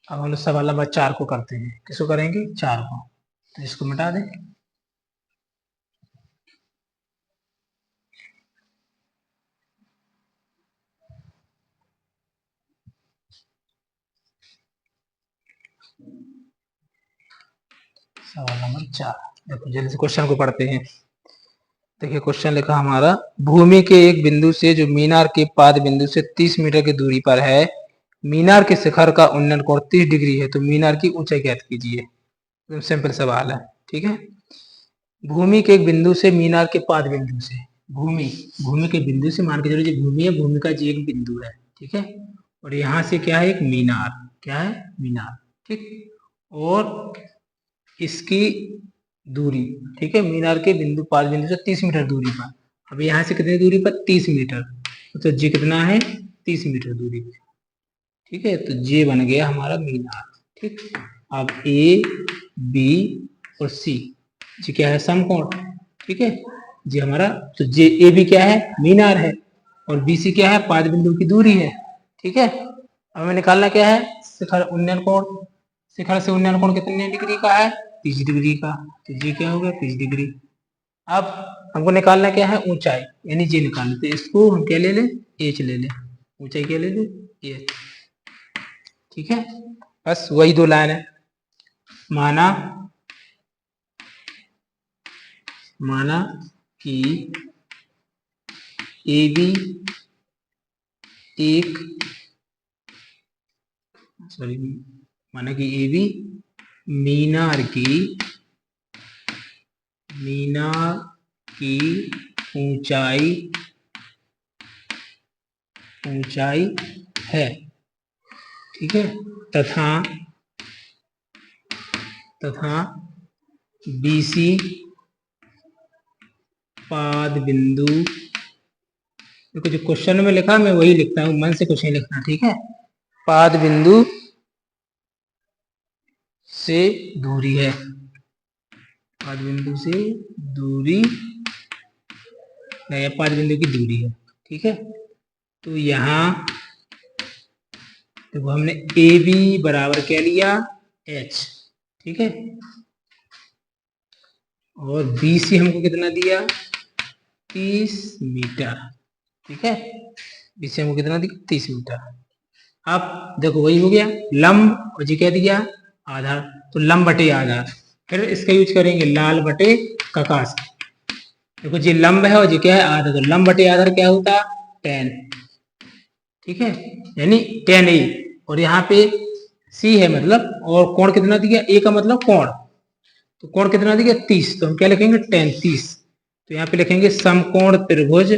अब हम लोग सवाल नंबर 4 को करते हैं। किसको करेंगे? 4 को। तो इसको मिटा दें। सवाल नंबर 4। देखो जल्दी से क्वेश्चन को पढ़ते हैं। देखिए क्वेश्चन लिखा हमारा, भूमि के एक बिंदु से जो मीनार के पाद बिंदु से 30 मीटर की दूरी पर है, मीनार के शिखर का उन्नयन कोण 30 डिग्री है, तो मीनार की ऊंचाई ज्ञात कीजिए। एकदम सिंपल सवाल है। ठीक है, भूमि के एक बिंदु से मीनार के पाद बिंदु से, भूमि के बिंदु से मान के चलो जो भूमि है, भूमि का जी एक बिंदु है। ठीक है, और यहाँ से क्या है? एक मीनार। क्या है? मीनार। ठीक, और इसकी दूरी, ठीक है, मीनार के बिंदु पाद बिंदु से 30 मीटर दूरी पर। अब यहाँ से कितनी दूरी पर? 30 मीटर। तो जी कितना है? 30 मीटर दूरी पे। ठीक है, तो जे बन गया हमारा मीनार। ठीक, अब ए बी और सी, जी क्या है? समकोण। ठीक है, जी हमारा, तो जे ए बी क्या है? मीनार है, और बी सी क्या है? पाद बिंदु की दूरी है। ठीक है, अब हमें निकालना क्या है? शिखर उन्नयन कोण। शिखर से उन्नयन कोण कितने डिग्री का है? 30 डिग्री का। तो जी क्या हो गया? 30 डिग्री। अब हमको निकालना क्या है? ऊंचाई, यानी जी निकालना। तो इसको हम क्या ले लें? एच ले लें। ऊंचाई क्या ले लें? एच। ठीक है, बस वही दो लाइन है। माना कि ए बी एक, सॉरी, माना कि ए बी मीनार की ऊंचाई है। ठीक है, तथा बीसी पाद बिंदु, देखो जो क्वेश्चन में लिखा मैं वही लिखता हूँ, मन से कुछ नहीं लिखना। ठीक है, पाद बिंदु से दूरी है। पाद बिंदु से दूरी, नहीं, पाद बिंदु की दूरी है। ठीक है, तो यहाँ देखो हमने ए बी बराबर क्या लिया? एच। ठीक है, और बी सी हमको कितना दिया? 30 मीटर। ठीक है, बी सी हमको कितना दिया? 30 मीटर। अब देखो वही हो गया लंब, और जी क्या दिया? आधार। तो लंब बटे आधार, फिर इसका यूज करेंगे लाल बटे ककाश। देखो जी लंब है और जी क्या है? आधार। तो लंब बटे आधार क्या होता? 10। ठीक है, यानी 10 ए, और यहाँ पे सी है मतलब, और कोण कितना दिया? ए का मतलब कोण, तो कोण कितना दिया? 30। तो हम क्या लिखेंगे? 10 30। तो यहाँ पे लिखेंगे समकोण त्रिभुज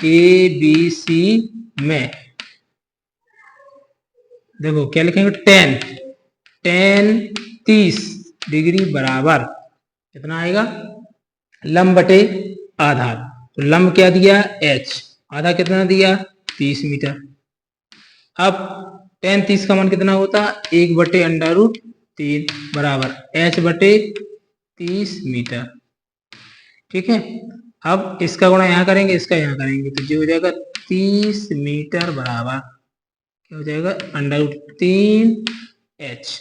ए बी सी में, देखो क्या लिखेंगे? 10 30 डिग्री बराबर कितना आएगा? लंब बटे आधार। तो लंब क्या दिया? h, आधा कितना दिया? 30 मीटर। अब 10 30 का मान कितना होता? 1/√3 बराबर h बटे 30 मीटर। ठीक है, अब इसका गुणा यहाँ करेंगे, इसका यहाँ करेंगे, तो जो हो जाएगा 30 मीटर बराबर क्या हो जाएगा? √3h।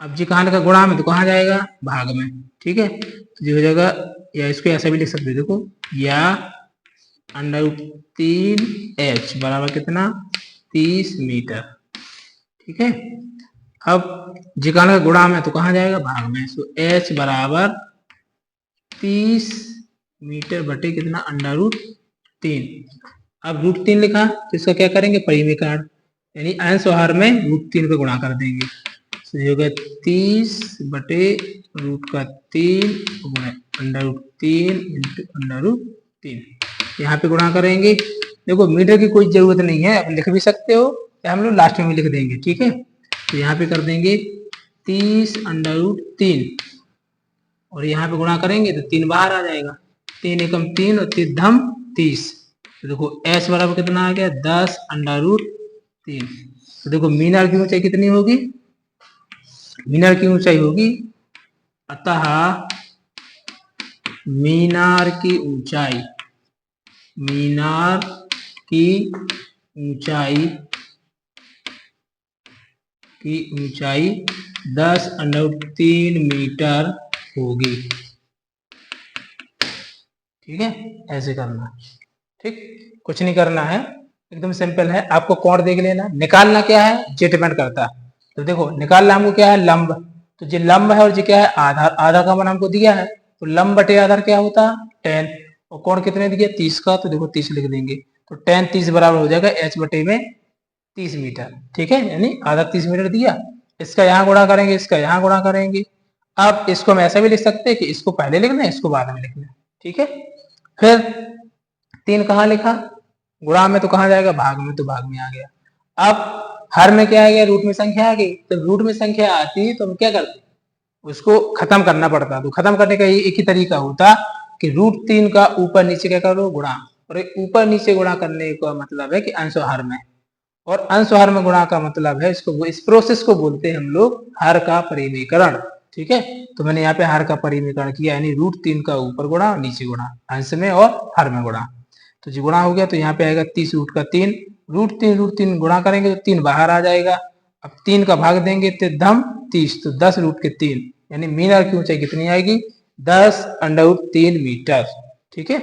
अब जी कहाँ लगा? गुणा में, तो कहाँ जाएगा? भाग में। ठीक है, तो जो हो जाएगा, या इसको ऐसा भी लिख सकते हो, देखो, या √3h बराबर कितना? 30 मीटर। ठीक है, अब जी कहाँ लगा? गुणा में, तो कहाँ जाएगा? भाग में। तो h बराबर 30 मीटर बटे कितना? √3। अब √3 लिखा, तो इसका क्या करेंगे? परिमीकरण, यानी अंश और हर में √3 पे गुणा कर देंगे। तो ये हो गया 30 बटे √3 √3 इंटू √3। यहाँ पे गुणा करेंगे। देखो मीटर की कोई जरूरत नहीं है, आप लिख भी सकते हो या हम लोग लास्ट में भी लिख देंगे। ठीक है, तो यहाँ पे कर देंगे 30 √3, और यहाँ पे गुणा करेंगे तो 3 बाहर आ जाएगा। 3 एकम 3 और 3 धम 30। तो देखो एस बराबर कितना आ गया? 10 √3। तो देखो मीनार की ऊंचाई कितनी होगी? मीनार की ऊंचाई होगी, अतः मीनार की ऊंचाई की ऊंचाई 10√3 मीटर होगी। ठीक है, ऐसे करना। ठीक, कुछ नहीं करना है, एकदम सिंपल है। आपको कोण देख लेना, निकालना क्या है, ये डिपेंड करता है। तो देखो निकालना हमको क्या है, लंब। तो जो लंब है और जो क्या है, आधार। आधार का मान हमको दिया है, तो लंब बटे आधार क्या होता है, 10। और कोण कितने दिया, 30 का, तो देखो 30 लिख देंगे। तो 10 30 बराबर हो जाएगा h बटे में 30 मीटर। ठीक है, यानी आधा 30 मीटर दिया, इसका यहाँ गुणा करेंगे, इसका यहाँ गुणा करेंगे। अब इसको हम ऐसा भी लिख सकते हैं कि इसको पहले लिखना है, इसको बाद में लिखना है। ठीक है, फिर 3 कहाँ लिखा, गुणा में तो कहाँ जाएगा, भाग में, तो भाग में आ गया। अब हर में क्या आ गया, रूट में संख्या आ गई। तो रूट में संख्या आती है तो हम क्या करते, उसको खत्म करना पड़ता। तो खत्म करने का एक ही तरीका होता कि √3 का ऊपर नीचे क्या करो, गुणा। और ऊपर नीचे गुणा करने का मतलब है कि अंश और हर में, और अंश और हर में गुणा का मतलब है, इसको इस प्रोसेस को बोलते हैं हम लोग हर का परिमीकरण। ठीक है, तो मैंने यहाँ पे हर का परिमीकरण किया, यानी √3 का ऊपर गुणा और नीचे गुणा, अंश में और हर में गुणा। तो जी गुणा हो गया, तो यहाँ पे आएगा 30 रूट का 3, √3 गुणा करेंगे तो 3 बाहर आ जाएगा। अब 3 का भाग देंगे तो धम 30, तो 10√3, यानी मीनार की ऊंचाई कितनी आएगी, 10√3 मीटर। ठीक है,